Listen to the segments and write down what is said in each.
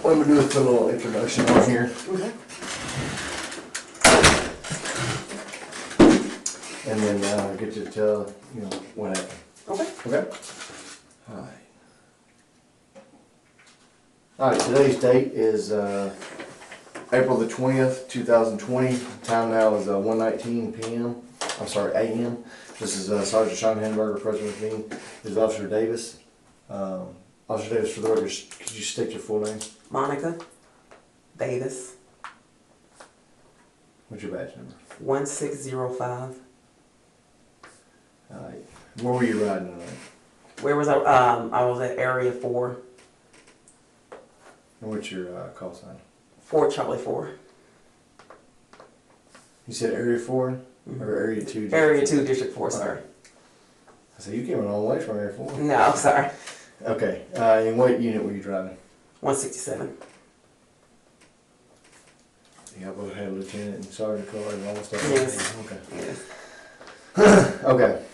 What I'm gonna do is put a little introduction on here. Okay. And then get you to tell, what happened. Okay. Okay? Alright. Alright, today's date is April the 20th, 2020. Time now is 1:19 p.m. I'm sorry, a.m. This is Sergeant Sean Henberger, present with me. This is Officer Davis. Officer Davis, for the record, could you state your full name? Monica Davis. What's your badge number? 1605. Alright. Where were you riding tonight? Where was I? I was at Area 4. And what's your call sign? 4 Charlie 4. You said Area 4 or Area 2? Area 2, District 4, sorry. I said, you came a long way from Area 4. No, sorry. Okay. And what unit were you driving? 167. You got both had lieutenant and sergeant color and all that stuff? Yes. Okay. Yes. Okay.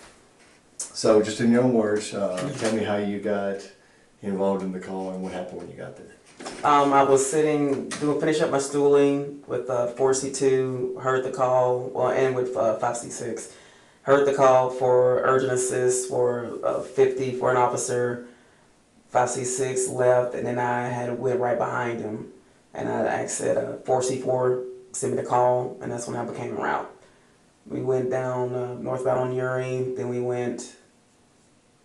So, just in your own words, tell me how you got involved in the call and what happened when you got there. I was finish up my stooling with 4C2, heard the call, and with 5C6. Heard the call for urgent assist for 50 for an officer. 5C6 left, and then I went right behind him. And I said 4C4, send me the call, and that's when I became a route. We went down northbound on Uri, then we went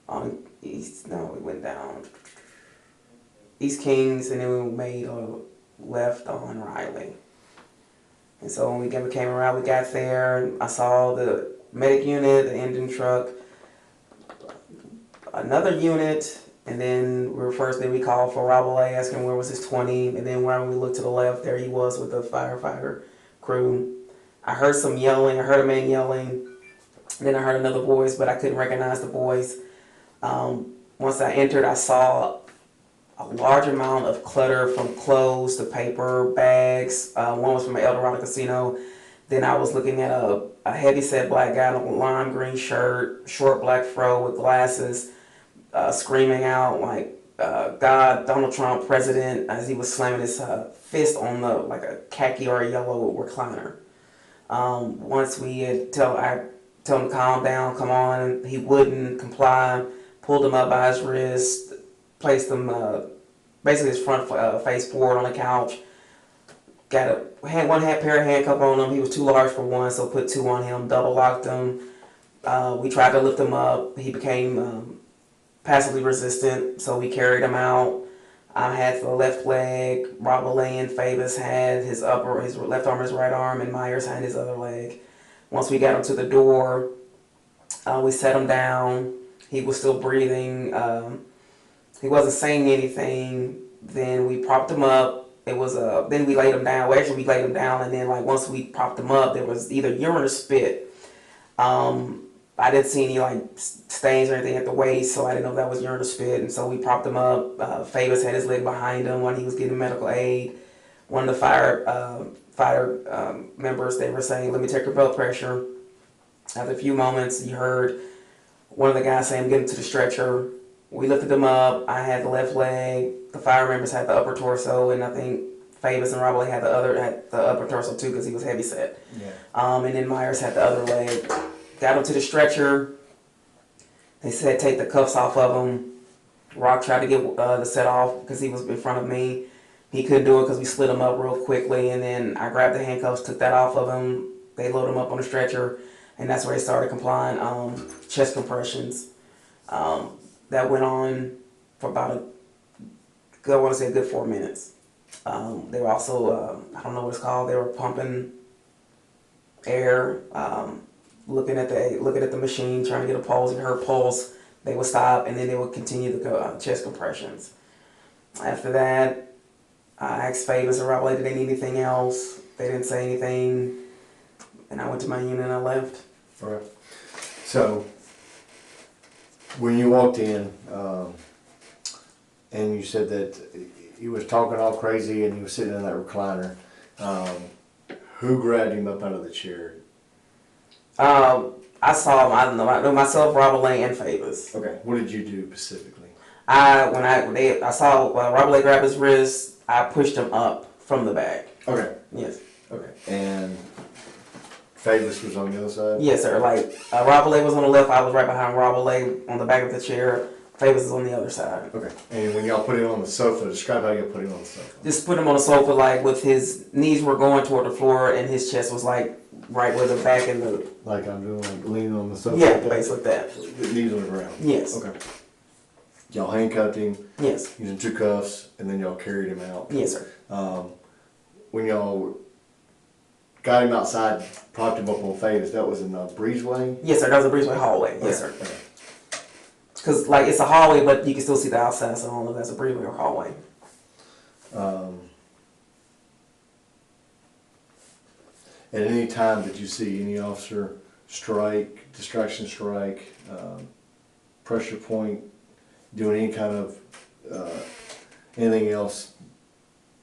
on we went down East Kings, and then we made a left on Riley. And so when we became a route, we got there, I saw the medic unit, the engine truck, another unit, and then we called for Rabelais, asking where was his 20, and then when we looked to the left, there he was with the firefighter crew. I heard some yelling, I heard a man yelling, then I heard another voice, but I couldn't recognize the voice. Once I entered, I saw a large amount of clutter, from clothes to paper, bags. One was from an El Dorado casino. Then I was looking at a heavy-set black guy in a lime green shirt, short black fro with glasses, screaming out like, God, Donald Trump, president, as he was slamming his fist on like a khaki or a yellow recliner. Once I told him to calm down, come on, he wouldn't comply, pulled him up by his wrist, placed him basically his front face forward on the couch, got one pair of handcuffs on him. He was too large for one, so put 2 on him, double locked him. We tried to lift him up. He became passively resistant, so we carried him out. I had the left leg, Rabelais and Favis had his left arm, his right arm, and Myers had his other leg. Once we got him to the door, we set him down. He was still breathing. He wasn't saying anything. Then we propped him up. Then we laid him down. Well, actually, we laid him down, and then once we propped him up, there was either urine or spit. I didn't see any stains or anything at the waist, so I didn't know if that was urine or spit. And so we propped him up. Favis had his leg behind him when he was getting medical aid. One of the fire members, they were saying, "Let me check your blood pressure." After a few moments, you heard one of the guys saying, "Get him to the stretcher." We lifted him up. I had the left leg. The fire members had the upper torso, and I think Favis and Rabelais had the upper torso too, because he was heavy set. Yeah. And then Myers had the other leg. Got him to the stretcher. They said take the cuffs off of him. Rock tried to get the set off because he was in front of me. He couldn't do it because we slid him up real quickly, and then I grabbed the handcuffs, took that off of him. They loaded him up on the stretcher, and that's where he started complying chest compressions. That went on for about I want to say a good 4 minutes. They were also, I don't know what it's called, they were pumping air, looking at the machine, trying to get a pulse. If you heard pulse, they would stop, and then they would continue the chest compressions. After that, I asked Favis or Rabelais, did they need anything else? They didn't say anything, and I went to my unit and I left. All right. So, when you walked in, and you said that he was talking all crazy and he was sitting in that recliner, who grabbed him up out of the chair? I saw him. I don't know. I know myself, Rabelais, and Favis. Okay. What did you do specifically? I saw Rabelais grab his wrist. I pushed him up from the back. Okay, Yes. okay. And Favis was on the other side? Yes, sir. Like, Robert was on the left, I was right behind Robert on the back of the chair. Favis is on the other side. Okay. And when y'all put him on the sofa, describe how you put him on the sofa. Just put him on the sofa, like, with his knees were going toward the floor and his chest was, like, right where the back and the... Like I'm doing, like leaning on the sofa? Yeah, like that? basically that. The knees on the ground? Yes. Okay. Y'all handcuffed him? Yes. Using 2 cuffs, and then y'all carried him out? Yes, sir. When y'all got him outside, propped him up on Favis, that was in the breezeway? Yes, sir. That was a breezeway hallway. Yes, sir. Okay. Because, like, it's a hallway, but you can still see the outside, so I don't know if that's a breezeway or hallway. At any time that you see any officer strike, distraction strike, pressure point, doing any kind of anything else,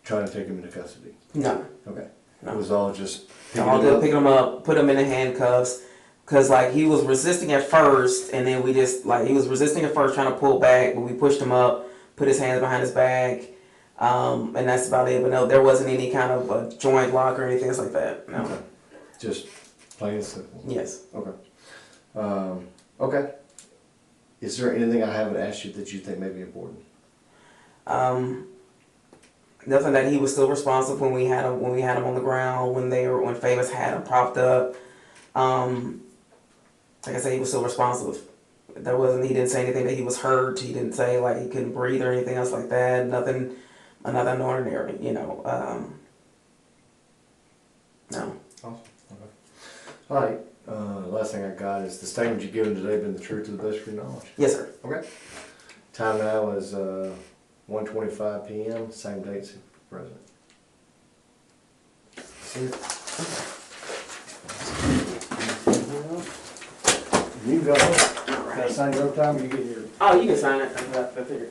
trying to take him into custody? No. Okay. No. It was all just All good, picking him up, put him in the handcuffs. Cause like he was resisting at first, and then we just like he was resisting at first, trying to pull back, but we pushed him up, put his hands behind his back, and that's about it. But no, there wasn't any kind of a joint lock or anything else like that. No. Okay. Just plain and simple. Yes. Okay. Okay. Is there anything I haven't asked you that you think may be important? Nothing that he was still responsive when we had him on the ground when Favis had him propped up. Like I said, he was still responsive. He didn't say anything that he was hurt. He didn't say like he couldn't breathe or anything else like that. Nothing ordinary, you know. No. Awesome. Okay. All right. Last thing I got is the statement you've given today been the truth to the best of your knowledge? Yes, sir. Okay. Time now is 1:25 p.m. Same dates present. You go. All Can I right. sign your time or you get your? Oh, you can sign it. I figured.